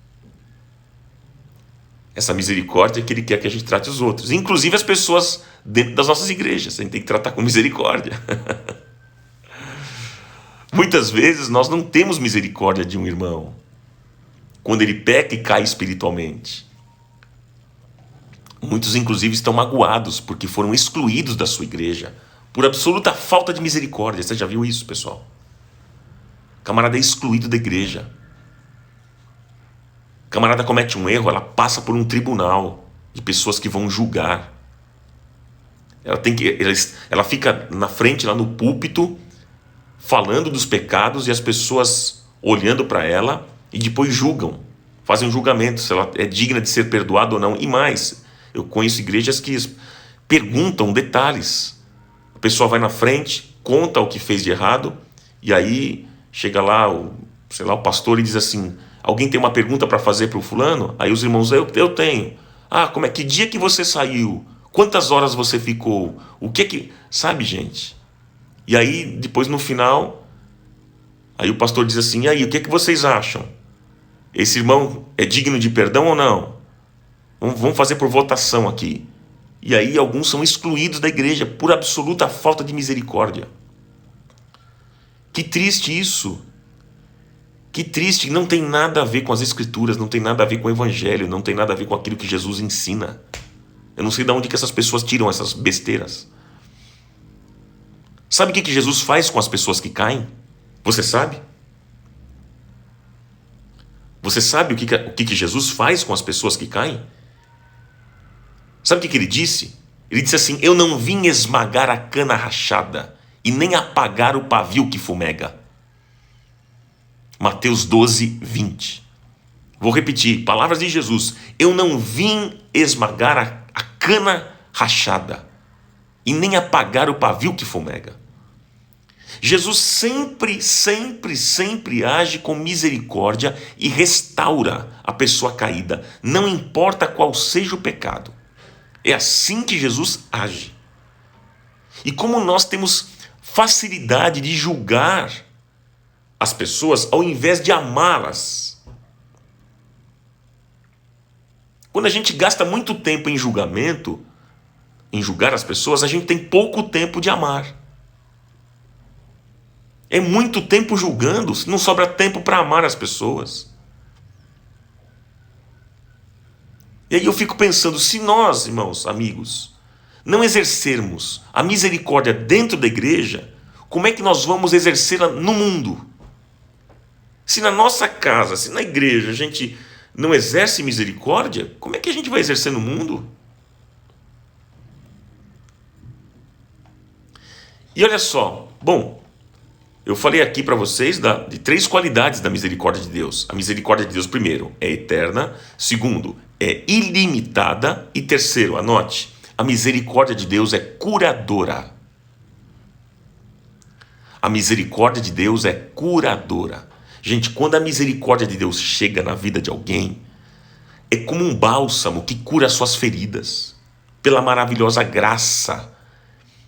Essa misericórdia que Ele quer que a gente trate os outros. Inclusive as pessoas dentro das nossas igrejas. A gente tem que tratar com misericórdia. Muitas vezes nós não temos misericórdia de um irmão quando ele peca e cai espiritualmente. Muitos, inclusive, estão magoados porque foram excluídos da sua igreja por absoluta falta de misericórdia. Você já viu isso, pessoal? Camarada é excluído da igreja. Camarada comete um erro, ela passa por um tribunal de pessoas que vão julgar. Ela fica na frente, lá no púlpito, falando dos pecados, e as pessoas olhando para ela e depois julgam, fazem um julgamento se ela é digna de ser perdoada ou não. E mais, eu conheço igrejas que perguntam detalhes. A pessoa vai na frente, conta o que fez de errado, e aí chega lá o pastor e diz assim: alguém tem uma pergunta para fazer para o fulano? Aí os irmãos: eu tenho. Como é? Que dia que você saiu? Quantas horas você ficou? O que sabe, gente? E aí, depois no final, aí o pastor diz assim: e aí, o que vocês acham? Esse irmão é digno de perdão ou não? Vamos fazer por votação aqui. E aí alguns são excluídos da igreja por absoluta falta de misericórdia. Que triste isso. Que triste, não tem nada a ver com as escrituras, não tem nada a ver com o evangelho, não tem nada a ver com aquilo que Jesus ensina. Eu não sei de onde que essas pessoas tiram essas besteiras. Sabe o que Jesus faz com as pessoas que caem? Você sabe? Você sabe o que Jesus faz com as pessoas que caem? Sabe o que ele disse? Ele disse assim: eu não vim esmagar a cana rachada e nem apagar o pavio que fumega. Mateus 12, 20. Vou repetir, palavras de Jesus: eu não vim esmagar a cana rachada e nem apagar o pavio que fumega. Jesus sempre, sempre, sempre age com misericórdia e restaura a pessoa caída, não importa qual seja o pecado. É assim que Jesus age. E como nós temos facilidade de julgar as pessoas ao invés de amá-las. Quando a gente gasta muito tempo em julgamento, em julgar as pessoas, a gente tem pouco tempo de amar. É muito tempo julgando, não sobra tempo para amar as pessoas. E aí eu fico pensando, se nós, irmãos, amigos, não exercermos a misericórdia dentro da igreja, como é que nós vamos exercê-la no mundo? Se na nossa casa, se na igreja a gente não exerce misericórdia, como é que a gente vai exercer no mundo? E olha só, bom, Eu falei aqui para vocês de 3 qualidades da misericórdia de Deus. A misericórdia de Deus, primeiro, é eterna. Segundo, é ilimitada. E terceiro, anote, a misericórdia de Deus é curadora. A misericórdia de Deus é curadora. Gente, quando a misericórdia de Deus chega na vida de alguém, é como um bálsamo que cura as suas feridas, pela maravilhosa graça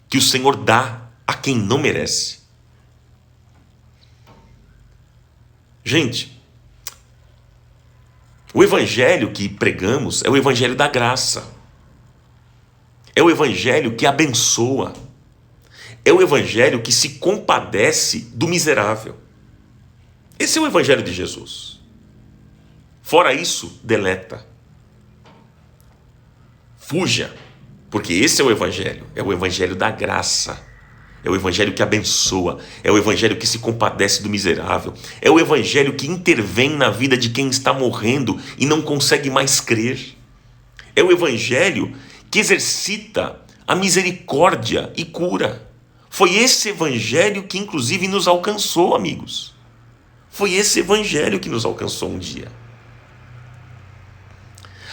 que o Senhor dá a quem não merece. Gente, o evangelho que pregamos é o evangelho da graça. É o evangelho que abençoa. É o evangelho que se compadece do miserável. Esse é o evangelho de Jesus. Fora isso, deleta. Fuja, porque esse é o evangelho da graça. É o evangelho que abençoa, é o evangelho que se compadece do miserável, é o evangelho que intervém na vida de quem está morrendo e não consegue mais crer. É o evangelho que exercita a misericórdia e cura. Foi esse evangelho que inclusive nos alcançou, amigos. Foi esse evangelho que nos alcançou um dia.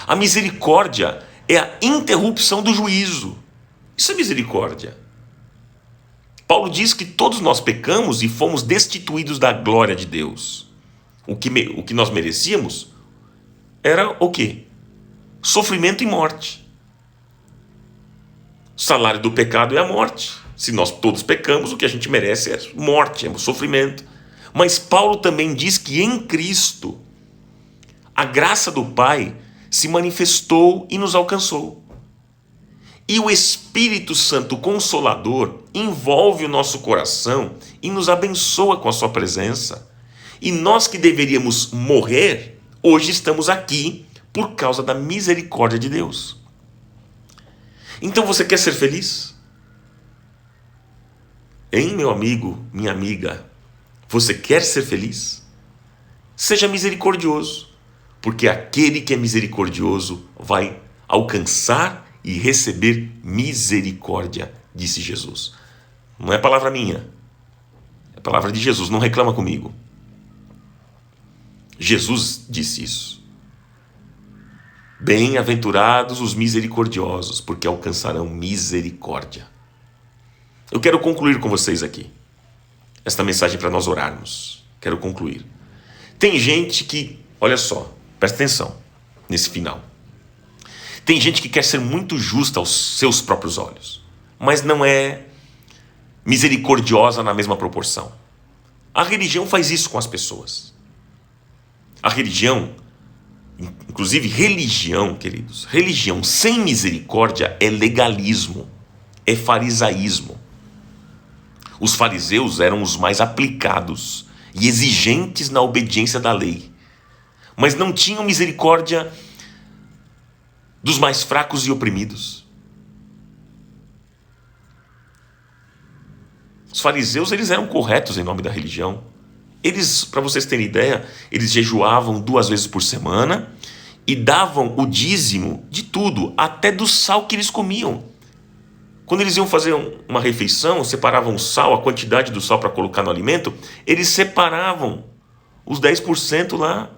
A misericórdia é a interrupção do juízo. Isso é misericórdia. Paulo diz que todos nós pecamos e fomos destituídos da glória de Deus. O que nós merecíamos era o quê? Sofrimento e morte. O salário do pecado é a morte. Se nós todos pecamos, o que a gente merece é morte, é sofrimento. Mas Paulo também diz que em Cristo a graça do Pai se manifestou e nos alcançou. E o Espírito Santo Consolador envolve o nosso coração e nos abençoa com a sua presença. E nós que deveríamos morrer, hoje estamos aqui por causa da misericórdia de Deus. Então você quer ser feliz? Hein, meu amigo, minha amiga? Você quer ser feliz? Seja misericordioso, porque aquele que é misericordioso vai alcançar e receber misericórdia, disse Jesus. Não é palavra minha, é palavra de Jesus, não reclama comigo. Jesus disse isso. Bem-aventurados os misericordiosos, porque alcançarão misericórdia. Eu quero concluir com vocês aqui esta mensagem para nós orarmos. Quero concluir. Tem gente que, olha só, presta atenção nesse final. Tem gente que quer ser muito justa aos seus próprios olhos, mas não é misericordiosa na mesma proporção. A religião faz isso com as pessoas. A religião, inclusive religião, queridos, religião sem misericórdia é legalismo, é farisaísmo. Os fariseus eram os mais aplicados e exigentes na obediência da lei, mas não tinham misericórdia dos mais fracos e oprimidos. Os fariseus, eles eram corretos em nome da religião. Eles, para vocês terem ideia, eles jejuavam 2 vezes por semana e davam o dízimo de tudo, até do sal que eles comiam. Quando eles iam fazer uma refeição, separavam o sal, a quantidade do sal para colocar no alimento, eles separavam os 10% lá,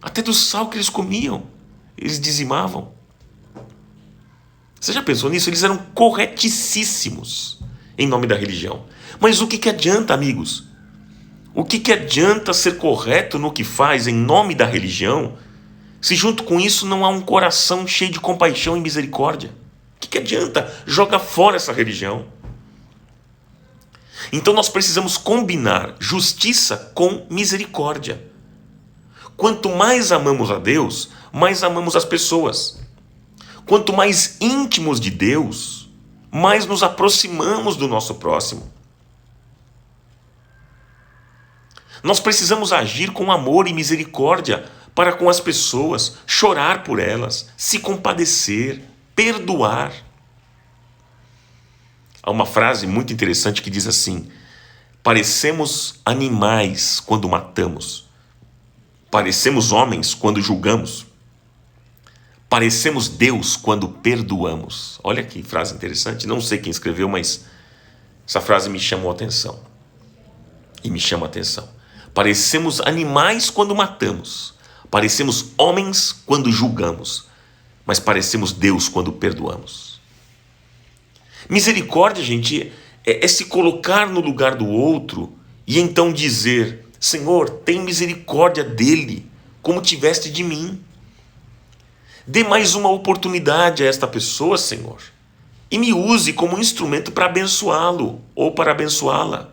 até do sal que eles comiam. Eles dizimavam. Você já pensou nisso? Eles eram corretíssimos em nome da religião. Mas o que adianta, amigos? O que adianta ser correto no que faz em nome da religião, se junto com isso não há um coração cheio de compaixão e misericórdia? O que adianta? Joga fora essa religião. Então nós precisamos combinar justiça com misericórdia. Quanto mais amamos a Deus, mais amamos as pessoas. Quanto mais íntimos de Deus, mais nos aproximamos do nosso próximo. Nós precisamos agir com amor e misericórdia para com as pessoas, chorar por elas, se compadecer, perdoar. Há uma frase muito interessante que diz assim: parecemos animais quando matamos, parecemos homens quando julgamos, parecemos Deus quando perdoamos. Olha que frase interessante, não sei quem escreveu, mas essa frase me chamou a atenção. E me chama a atenção. Parecemos animais quando matamos. Parecemos homens quando julgamos. Mas parecemos Deus quando perdoamos. Misericórdia, gente, é se colocar no lugar do outro e então dizer: Senhor, tem misericórdia dele, como tiveste de mim. Dê mais uma oportunidade a esta pessoa, Senhor, e me use como instrumento para abençoá-lo ou para abençoá-la.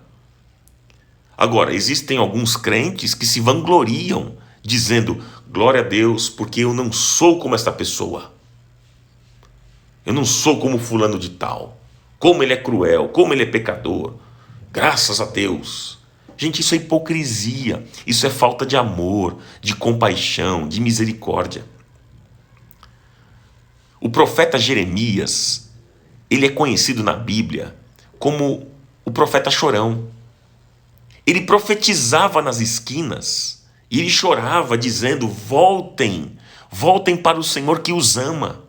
Agora, existem alguns crentes que se vangloriam, dizendo: glória a Deus, porque eu não sou como esta pessoa. Eu não sou como fulano de tal. Como ele é cruel, como ele é pecador. Graças a Deus. Gente, isso é hipocrisia. Isso é falta de amor, de compaixão, de misericórdia. O profeta Jeremias, ele é conhecido na Bíblia como o profeta chorão. Ele profetizava nas esquinas e ele chorava dizendo: voltem, voltem para o Senhor que os ama.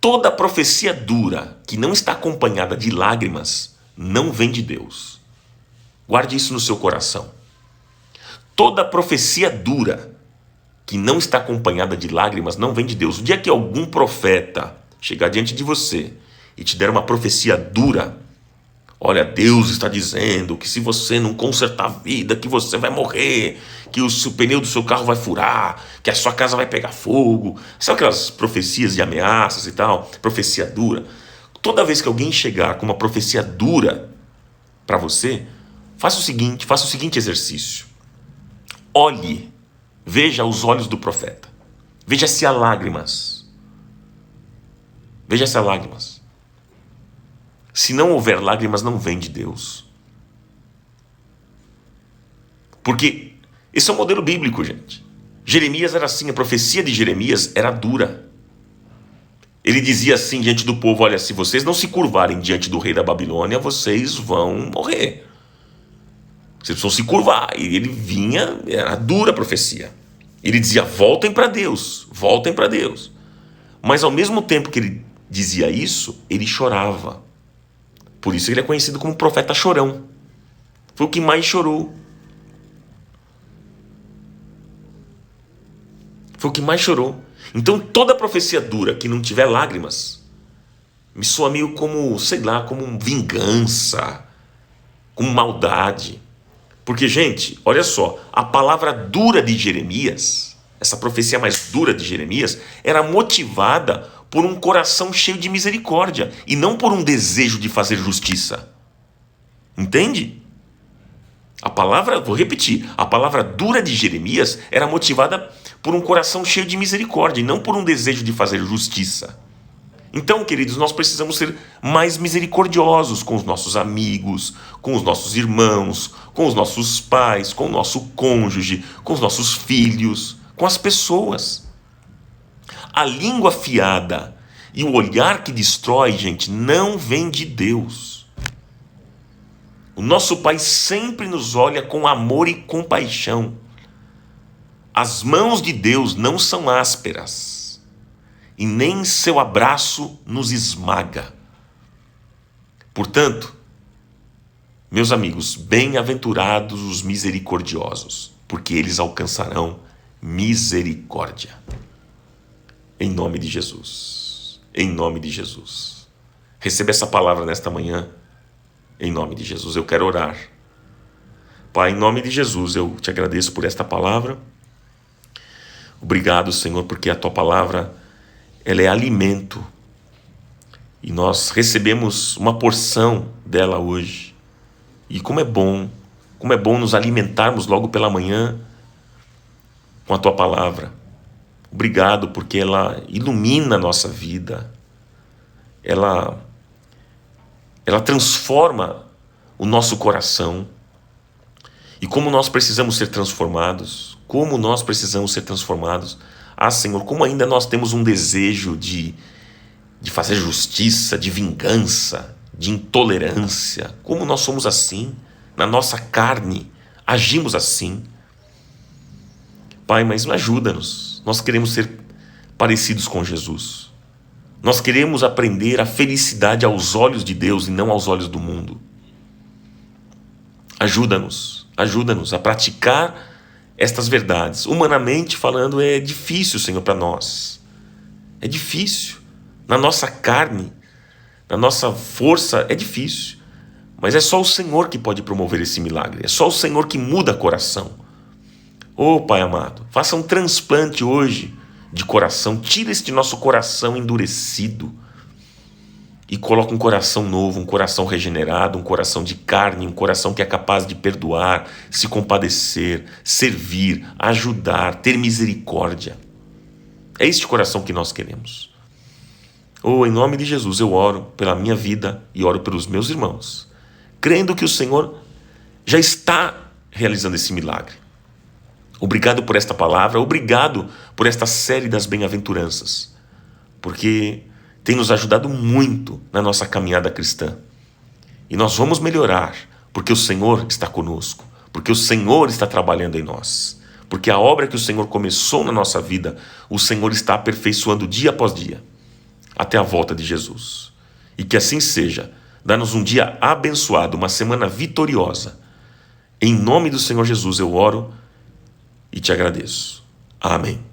Toda profecia dura que não está acompanhada de lágrimas não vem de Deus. Guarde isso no seu coração. Toda profecia dura que não está acompanhada de lágrimas não vem de Deus. O dia que algum profeta chegar diante de você e te der uma profecia dura: olha, Deus está dizendo que se você não consertar a vida, que você vai morrer, que o pneu do seu carro vai furar, que a sua casa vai pegar fogo. Sabe aquelas profecias de ameaças e tal? Profecia dura. Toda vez que alguém chegar com uma profecia dura para você, faça o seguinte exercício. Olhe, veja os olhos do profeta. Veja se há lágrimas. Veja se há lágrimas. Se não houver lágrimas, não vem de Deus. Porque esse é um modelo bíblico, gente. Jeremias era assim, a profecia de Jeremias era dura. Ele dizia assim diante do povo: olha, se vocês não se curvarem diante do rei da Babilônia, vocês vão morrer. Vocês precisam se curvar. E ele vinha, era dura a profecia. Ele dizia: voltem para Deus, voltem para Deus. Mas ao mesmo tempo que ele dizia isso, ele chorava. Por isso ele é conhecido como profeta chorão. Foi o que mais chorou. Foi o que mais chorou. Então toda profecia dura que não tiver lágrimas me soa meio como, sei lá, como vingança, como maldade. Porque, gente, olha só, a palavra dura de Jeremias, essa profecia mais dura de Jeremias, era motivada por um coração cheio de misericórdia e não por um desejo de fazer justiça. Entende? Vou repetir, a palavra dura de Jeremias era motivada por um coração cheio de misericórdia e não por um desejo de fazer justiça. Então, queridos, nós precisamos ser mais misericordiosos com os nossos amigos, com os nossos irmãos, com os nossos pais, com o nosso cônjuge, com os nossos filhos, com as pessoas. A língua afiada e o olhar que destrói, gente, não vem de Deus. O nosso Pai sempre nos olha com amor e compaixão. As mãos de Deus não são ásperas e nem seu abraço nos esmaga. Portanto, meus amigos, bem-aventurados os misericordiosos, porque eles alcançarão misericórdia. Em nome de Jesus. Em nome de Jesus. Receba essa palavra nesta manhã. Em nome de Jesus. Eu quero orar. Pai, em nome de Jesus, eu te agradeço por esta palavra. Obrigado, Senhor, porque a tua palavra, ela é alimento. E nós recebemos uma porção dela hoje. E como é bom nos alimentarmos logo pela manhã com a tua palavra. Obrigado porque ela ilumina a nossa vida. Ela transforma o nosso coração. E como nós precisamos ser transformados. Ah, Senhor, como ainda nós temos um desejo de fazer justiça, de vingança, de intolerância. Como nós somos assim, na nossa carne, agimos assim. Pai, mas ajuda-nos. Nós queremos ser parecidos com Jesus. Nós queremos aprender a felicidade aos olhos de Deus e não aos olhos do mundo. Ajuda-nos a praticar estas verdades. Humanamente falando, é difícil, Senhor, para nós. É difícil. Na nossa carne, na nossa força, é difícil. Mas é só o Senhor que pode promover esse milagre. É só o Senhor que muda coração. Ô Pai amado, faça um transplante hoje de coração. Tira este nosso coração endurecido e coloca um coração novo, um coração regenerado, um coração de carne, um coração que é capaz de perdoar, se compadecer, servir, ajudar, ter misericórdia. É este coração que nós queremos. Em nome de Jesus, eu oro pela minha vida e oro pelos meus irmãos, crendo que o Senhor já está realizando esse milagre. Obrigado por esta palavra, obrigado por esta série das bem-aventuranças, porque tem nos ajudado muito na nossa caminhada cristã. E nós vamos melhorar, porque o Senhor está conosco, porque o Senhor está trabalhando em nós, porque a obra que o Senhor começou na nossa vida, o Senhor está aperfeiçoando dia após dia, até a volta de Jesus. E que assim seja. Dá-nos um dia abençoado, uma semana vitoriosa. Em nome do Senhor Jesus eu oro e te agradeço. Amém.